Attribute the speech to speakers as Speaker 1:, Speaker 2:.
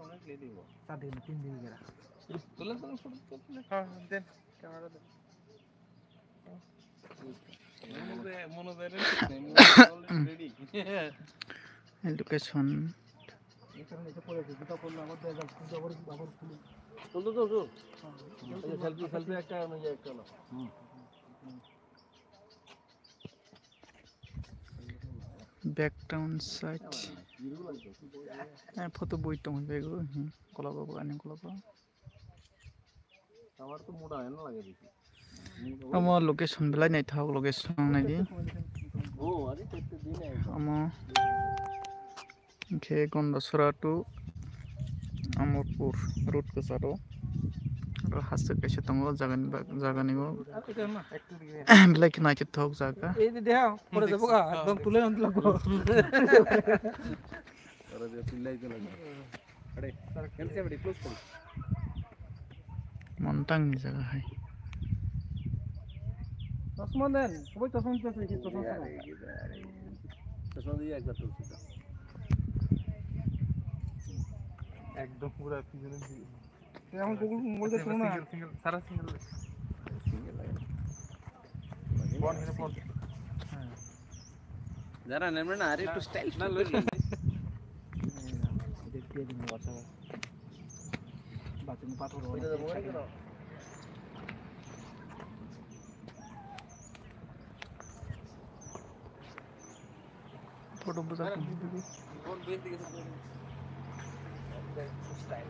Speaker 1: 4 दिन 3 दिन गेला
Speaker 2: तुला फोटो तुला हां देन कॅमेरा दे
Speaker 3: লোকেশন
Speaker 1: এখানে এসে পড়েছে দুটো করলে আবার দেখা আবার খুলে
Speaker 2: চল তো চল সেলফি সেলফি একটা অনুযায়ী একটা না
Speaker 3: ব্যাকগ্রাউন্ড সাইট ফটো বইটা হইবে গো কলা বাবু আনি কলা বাবু
Speaker 2: আমার তো মোটা হয় না লাগে বেশি
Speaker 3: আমার লোকেশন বেলাই নাই থাক লোকেশন নাই দি
Speaker 2: ও আরে কত দিন আই
Speaker 3: আমার के गन्डासरा टू আমরপুর রোড কাছারো আর হাসতে কেসে তঙ্গ জাগানি গো বেলাই কি নাইতে থাক জায়গা
Speaker 1: এই যে দেখাও পরে যাব গা একদম তুলে আনতে লাগবো
Speaker 2: আরে যে পিল্লাই চলে যা আরে কেমনে বডি ক্লোজ কর
Speaker 3: মন্টাং নি জায়গা হাই
Speaker 1: চশমা দেন সবাই চশমা দিতেছে কি চশমা
Speaker 2: চশমা দিয়ে একবার তুলছি
Speaker 1: একদম পুরো পিছনে এখন গুগল মোবাইলটা শোনো না সিঙ্গেল সারা সিঙ্গেল বন এর পর হ্যাঁ
Speaker 2: যারা নেমে না আরে একটু স্টাইল না লই
Speaker 1: দেখিয়ে দিন WhatsApp বাতিন পাথর
Speaker 2: ওইটা দেবো কেন
Speaker 3: ফটো বুঝা
Speaker 2: কোন বেশ দিকে স্টাইল